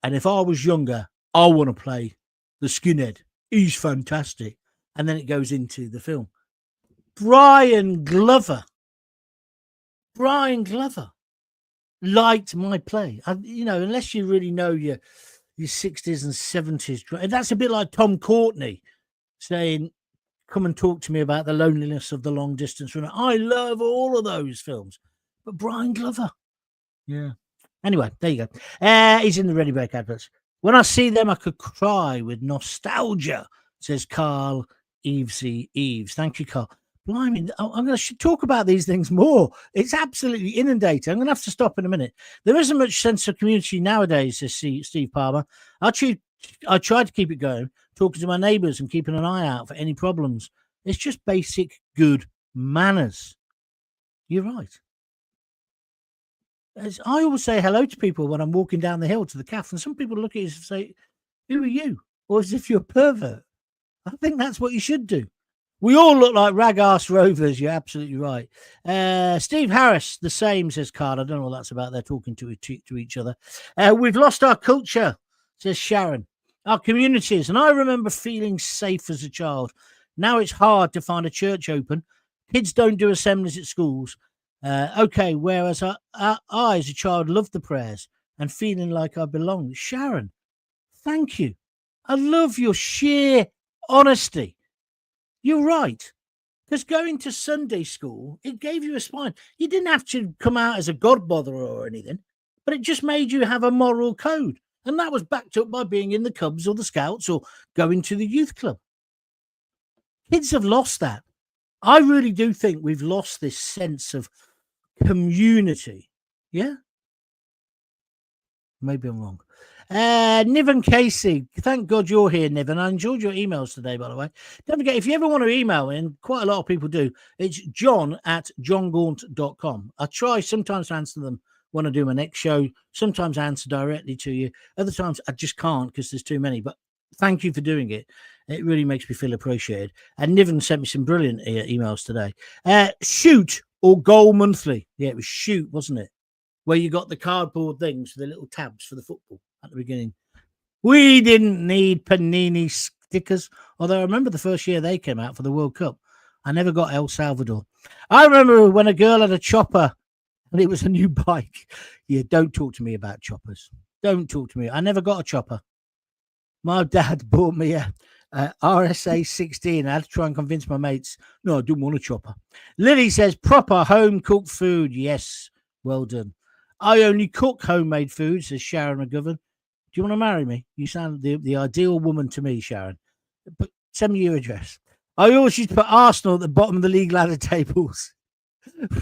and if I was younger, I want to play the skinhead. He's fantastic. And then it goes into the film. Brian Glover liked my play. Unless you really know your 60s and 70s. That's a bit like Tom Courtenay saying, come and talk to me about the loneliness of the long distance runner. I love all of those films. But Brian Glover. Yeah. Anyway, there you go. He's in the Ready Break adverts. When I see them, I could cry with nostalgia, says Carl Eves. Thank you, Carl. Blimey, I'm going to talk about these things more. It's absolutely inundated. I'm going to have to stop in a minute. There isn't much sense of community nowadays, says Steve Palmer. I try to keep it going, talking to my neighbours and keeping an eye out for any problems. It's just basic good manners. You're right. I always say hello to people when I'm walking down the hill to the cafe, and some people look at you and say, who are you? Or as if you're a pervert. I think that's what you should do. We all look like rag-ass rovers. You're absolutely right. Steve Harris, the same, says Carl. I don't know what that's about. They're talking to each other. We've lost our culture, says Sharon. Our communities. And I remember feeling safe as a child. Now it's hard to find a church open. Kids don't do assemblies at schools. Okay, whereas I, as a child, loved the prayers and feeling like I belonged. Sharon, thank you. I love your sheer honesty. You're right. Because going to Sunday school, it gave you a spine. You didn't have to come out as a God botherer or anything, but it just made you have a moral code. And that was backed up by being in the Cubs or the Scouts or going to the youth club. Kids have lost that. I really do think we've lost this sense of community. Yeah? Maybe I'm wrong. Niven Casey, thank God you're here, Niven. I enjoyed your emails today, by the way. Don't forget, if you ever want to email in, quite a lot of people do, it's john@jongaunt.com. I try sometimes to answer them when I do my next show. Sometimes I answer directly to you. Other times I just can't because there's too many. But thank you for doing it. It really makes me feel appreciated. And Niven sent me some brilliant emails today. Shoot or Goal Monthly. Yeah, it was Shoot, wasn't it? Where you got the cardboard things for the little tabs for the football at the beginning. We didn't need Panini stickers, although I remember the first year they came out for the World Cup. I never got El Salvador. I remember when a girl had a chopper and it was a new bike. Yeah, don't talk to me about choppers. Don't talk to me. I never got a chopper. My dad bought me a RSA 16. I had to try and convince my mates. No, I didn't want a chopper. Lily says, proper home-cooked food. Yes, well done. I only cook homemade food, says Sharon McGovern. Do you want to marry me? You sound the ideal woman to me, Sharon. But send me your address. I always used to put Arsenal at the bottom of the league ladder tables,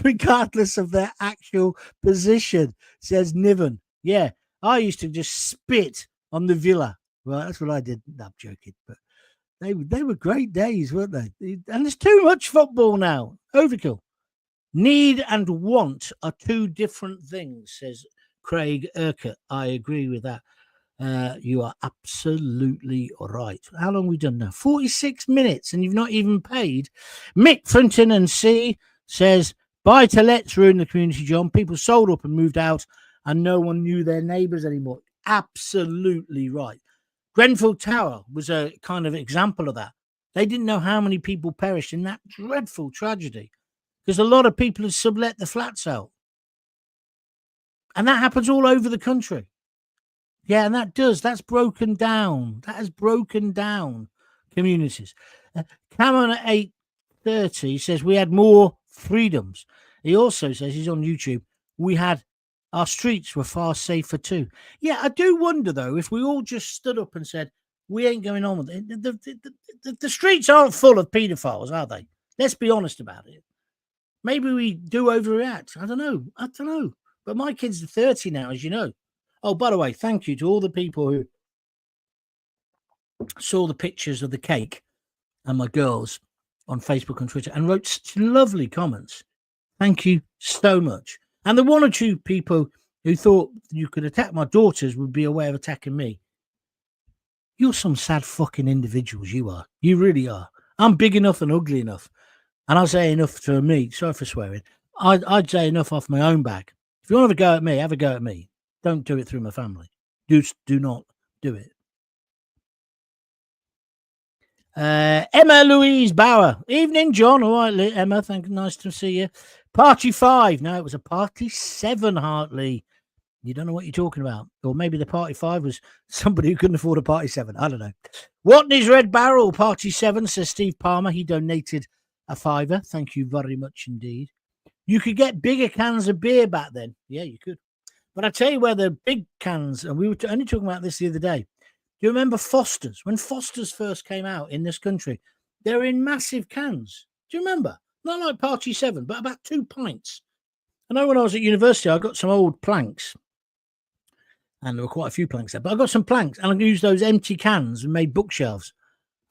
regardless of their actual position, says Niven. Yeah, I used to just spit on the Villa. Well, that's what I did. No, I'm joking. But they were great days, weren't they? And there's too much football now. Overkill. Need and want are two different things, says Craig Urquhart. I agree with that. You are absolutely right. How long have we done now? 46 minutes, and you've not even paid. Mick Frinton and C says, buy to let's ruin the community, John. People sold up and moved out, and no one knew their neighbours anymore. Absolutely right. Grenfell Tower was a kind of example of that. They didn't know how many people perished in that dreadful tragedy because a lot of people had sublet the flats out. And that happens all over the country. Yeah, and that's broken down. That has broken down communities. Cameron at 8:30 says we had more freedoms. He also says, he's on YouTube, our streets were far safer too. Yeah, I do wonder, though, if we all just stood up and said, we ain't going on with it. The streets aren't full of paedophiles, are they? Let's be honest about it. Maybe we do overreact. I don't know. But my kids are 30 now, as you know. Oh, by the way, thank you to all the people who saw the pictures of the cake and my girls on Facebook and Twitter and wrote such lovely comments. Thank you so much. And the one or two people who thought you could attack my daughters would be a way of attacking me. You're some sad fucking individuals, you are. You really are. I'm big enough and ugly enough. And I'll say enough to me. Sorry for swearing. I'd say enough off my own back. If you want to have a go at me, have a go at me. Don't do it through my family. Do not do it. Emma Louise Bauer. Evening, John. All right, Emma. Thank you. Nice to see you. Party 5. No, it was a Party 7, Hartley. You don't know what you're talking about. Or maybe the Party 5 was somebody who couldn't afford a Party 7. I don't know. Watney's Red Barrel, Party 7, says Steve Palmer. He donated a £5. Thank you very much indeed. You could get bigger cans of beer back then. Yeah, you could. But I tell you where the big cans, and we were only talking about this the other day. Do you remember Foster's? When Foster's first came out in this country, they were in massive cans. Do you remember? Not like Party 7, but about 2 pints. I know when I was at university, I got some old planks. And there were quite a few planks there. But I got some planks, and I used those empty cans and made bookshelves.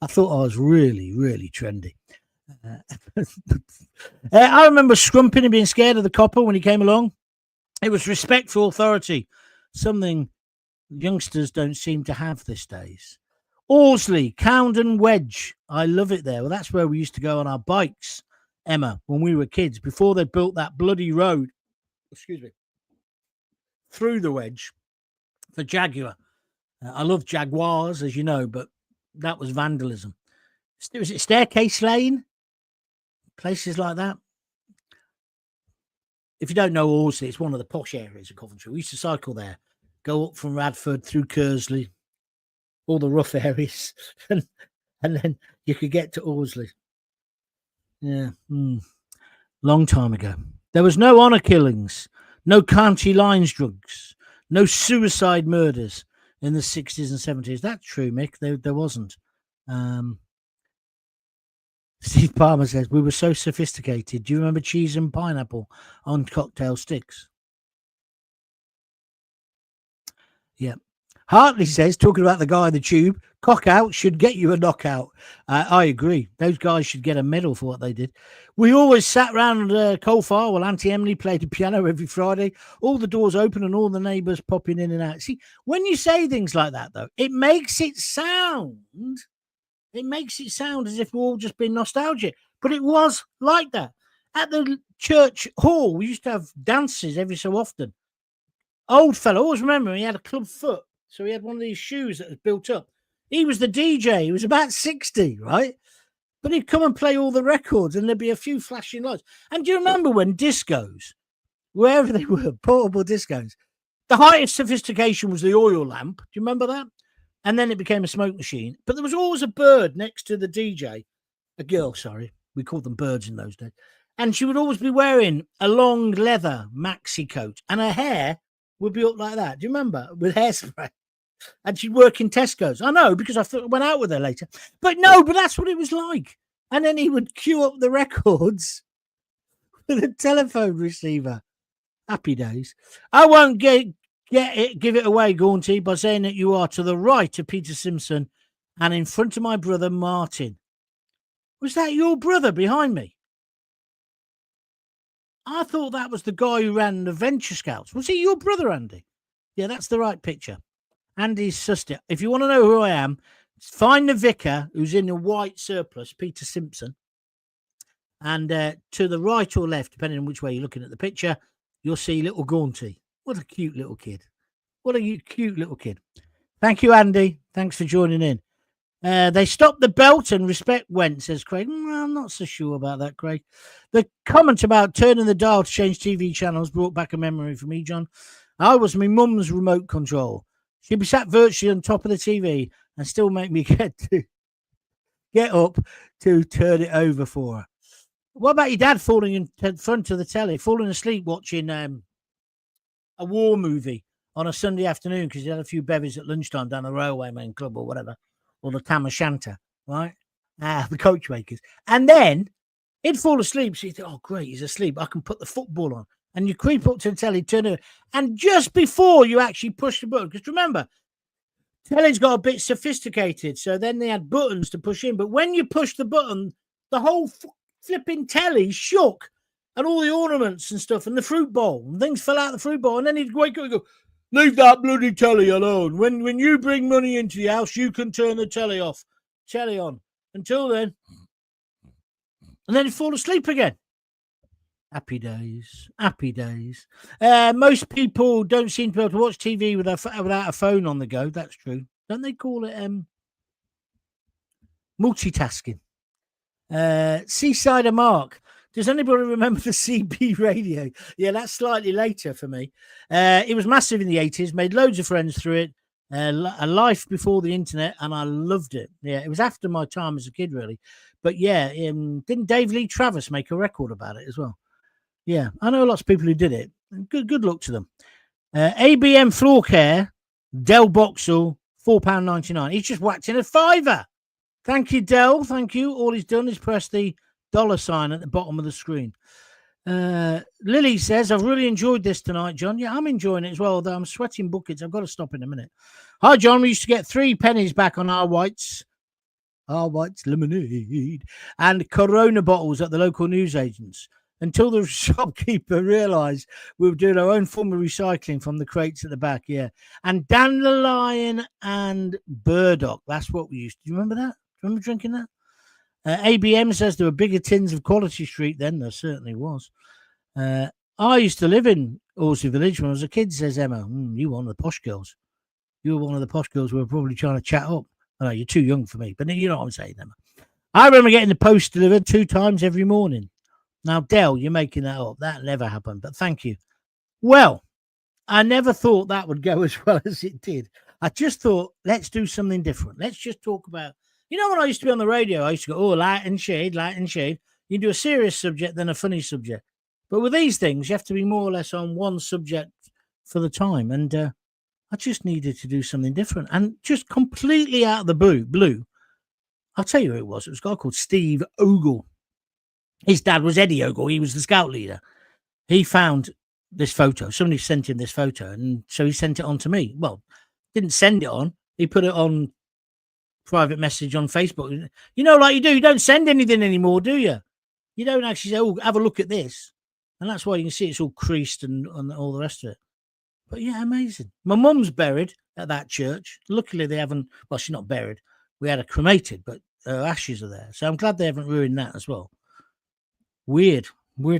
I thought I was really, really trendy. I remember scrumping and being scared of the copper when he came along. It was respect for authority, something youngsters don't seem to have these days. Orsley, Cowden Wedge. I love it there. Well, that's where we used to go on our bikes, Emma, when we were kids, before they built that bloody road, through the Wedge for Jaguar. I love Jaguars, as you know, but that was vandalism. Was it Staircase Lane? Places like that. If you don't know Orsley, it's one of the posh areas of Coventry. We used to cycle there, go up from Radford through Kersley, all the rough areas, and then you could get to Orsley. Yeah, long time ago. There was no honour killings, no county lines drugs, no suicide murders in the 60s and 70s. That's true, Mick. There wasn't. Steve Palmer says, we were so sophisticated. Do you remember cheese and pineapple on cocktail sticks? Yeah. Hartley says, talking about the guy in the tube, cock out should get you a knockout. I agree. Those guys should get a medal for what they did. We always sat round coal fire while Auntie Emily played the piano every Friday, all the doors open and all the neighbours popping in and out. See, when you say things like that, though, it makes it sound as if we're all just being nostalgic. But it was like that. At the church hall, we used to have dances every so often. Old fellow, always remember, he had a club foot. So he had one of these shoes that was built up. He was the DJ. He was about 60, right? But he'd come and play all the records and there'd be a few flashing lights. And do you remember when discos, wherever they were, portable discos, the height of sophistication was the oil lamp. Do you remember that? And then it became a smoke machine. But there was always a bird next to the DJ. A girl, sorry. We called them birds in those days. And she would always be wearing a long leather maxi coat. And her hair would be up like that. Do you remember? With hairspray. And she'd work in Tesco's. I know, because I went out with her later. But no, but that's what it was like. And then he would queue up the records with a telephone receiver. Happy days. I won't give it away, Gaunty, by saying that you are to the right of Peter Simpson and in front of my brother Martin. Was that your brother behind me? I thought that was the guy who ran the Venture Scouts. Was he your brother, Andy? Yeah, that's the right picture. Andy's sister. If you want to know who I am, find the vicar who's in a white surplice, Peter Simpson. And to the right or left, depending on which way you're looking at the picture, you'll see little Gaunty. What a cute little kid. What a cute little kid. Thank you, Andy. Thanks for joining in. They stopped the belt and respect went, says Craig. I'm not so sure about that, Craig. The comment about turning the dial to change TV channels brought back a memory for me, John. I was my mum's remote control. She'd be sat virtually on top of the TV and still make me get up to turn it over for her. What about your dad falling in front of the telly, falling asleep watching a war movie on a Sunday afternoon because he had a few bevies at lunchtime down the Railwayman Club or whatever, or the Tam O'Shanter, right? The coachmakers. And then he'd fall asleep. So you think, oh, great, he's asleep. I can put the football on. And you creep up to the telly, turn it, and just before you actually push the button, because remember, telly's got a bit sophisticated, so then they had buttons to push in. But when you push the button, the whole flipping telly shook, and all the ornaments and stuff, and the fruit bowl, and things fell out of the fruit bowl. And then he'd wake up and go, leave that bloody telly alone. When you bring money into the house, you can turn the telly off, telly on. Until then, and then he'd fall asleep again. Happy days, happy days. Most people don't seem to be able to watch TV without a phone on the go. That's true. Don't they call it multitasking? Seasider Mark. Does anybody remember the CB radio? Yeah, that's slightly later for me. It was massive in the 80s, made loads of friends through it. A life before the internet, and I loved it. Yeah, it was after my time as a kid, really. But yeah, didn't Dave Lee Travis make a record about it as well? Yeah, I know lots of people who did it. Good luck to them. ABM Floor Care, Del Boxall, £4.99. He's just whacked in a £5. Thank you, Del. Thank you. All he's done is press the $sign at the bottom of the screen. Lily says, I've really enjoyed this tonight, John. Yeah, I'm enjoying it as well, although I'm sweating buckets. I've got to stop in a minute. Hi, John. We used to get 3 pennies back on our whites lemonade and Corona bottles at the local newsagents until the shopkeeper realised we were doing our own form of recycling from the crates at the back. Yeah. And dandelion and burdock. That's what we used to. Do you remember that? Do you remember drinking that? ABM says there were bigger tins of Quality Street then. There certainly was. I used to live in Horsley Village when I was a kid, says Emma. You were one of the posh girls. You were one of the posh girls who were probably trying to chat up. I know you're too young for me, but you know what I'm saying, Emma. I remember getting the post delivered 2 times every morning. Now, Del, you're making that up. That never happened, but thank you. Well, I never thought that would go as well as it did. I just thought, let's do something different. Let's just talk about, you know, when I used to be on the radio, I used to go, oh, light and shade, light and shade. You do a serious subject, then a funny subject. But with these things, you have to be more or less on one subject for the time. And I just needed to do something different. And just completely out of the blue, I'll tell you who it was. It was a guy called Steve Ogle. His dad was Eddie Ogle. He was the scout leader. He found this photo. Somebody sent him this photo. And so he sent it on to me. Well, Didn't send it on. He put it on private message on Facebook. You know, like you do. You don't send anything anymore, do you? You don't actually say, "Oh, have a look at this," and that's why you can see it's all creased and all the rest of it. But yeah, amazing. My mum's buried at that church. Luckily, they haven't. Well, she's not buried. We had her cremated, but her ashes are there. So I'm glad they haven't ruined that as well. Weird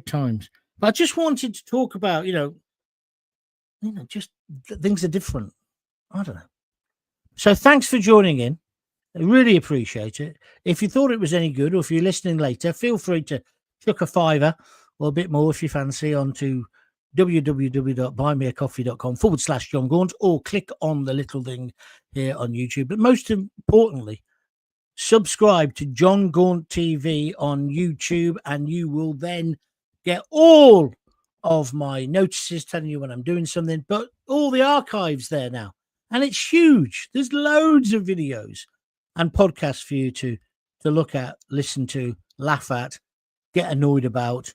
times. But I just wanted to talk about, just things are different. I don't know. So thanks for joining in. I really appreciate it. If you thought it was any good, or if you're listening later, feel free to chuck a fiver or a bit more if you fancy onto www.buymeacoffee.com/John Gaunt, or click on the little thing here on YouTube. But most importantly, subscribe to John Gaunt TV on YouTube, and you will then get all of my notices telling you when I'm doing something, but all the archives there now. And it's huge. There's loads of videos and podcasts for you to look at, listen to, laugh at, get annoyed about,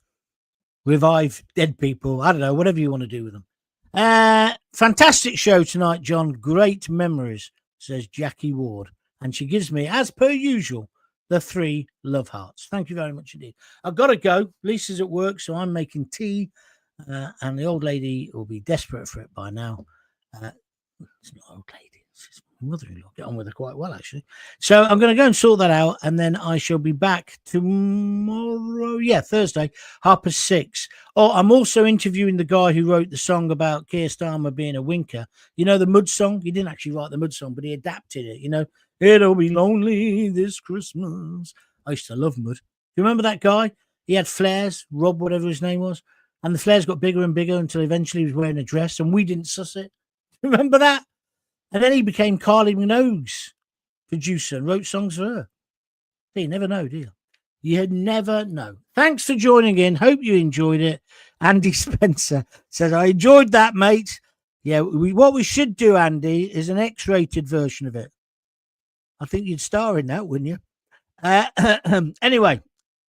revive dead people. I don't know, whatever you want to do with them. Fantastic show tonight, John. Great memories, says Jackie Ward. And she gives me, as per usual, the 3 love hearts. Thank you very much indeed. I've got to go. Lisa's at work, so I'm making tea. And the old lady will be desperate for it by now. It's not old lady. It's my mother-in-law. Get on with her quite well, actually. So I'm going to go and sort that out, and then I shall be back tomorrow. Yeah, Thursday, 6:30. Oh, I'm also interviewing the guy who wrote the song about Keir Starmer being a winker. You know, the Mud song? He didn't actually write the Mud song, but he adapted it. You know, it'll be lonely this Christmas. I used to love Mud. Do you remember that guy? He had flares, Rob, whatever his name was. And the flares got bigger and bigger until eventually he was wearing a dress, and we didn't suss it. Remember that? And then he became Kylie Minogue's producer and wrote songs for her. You never know, do you? You never know. Thanks for joining in. Hope you enjoyed it. Andy Spencer says, I enjoyed that, mate. Yeah, what we should do, Andy, is an X-rated version of it. I think you'd star in that, wouldn't you? Anyway,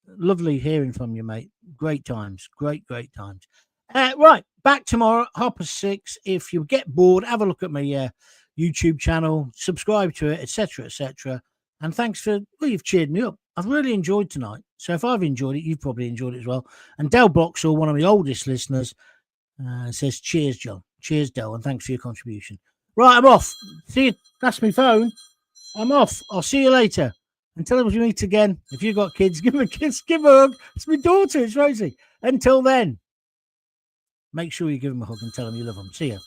lovely hearing from you, mate. Great times. Great times. Right, back tomorrow, 6:30. If you get bored, have a look at my YouTube channel, subscribe to it, etc., etc. And thanks for, you've cheered me up. I've really enjoyed tonight. So if I've enjoyed it, you've probably enjoyed it as well. And Del Bloxall, one of my oldest listeners, says, cheers, John. Cheers, Del, and thanks for your contribution. Right, I'm off. See you. That's my phone. I'm off. I'll see you later. Until we meet again, if you've got kids, give them a kiss, give them a hug. It's my daughter, it's Rosie. Until then, make sure you give them a hug and tell them you love them. See ya.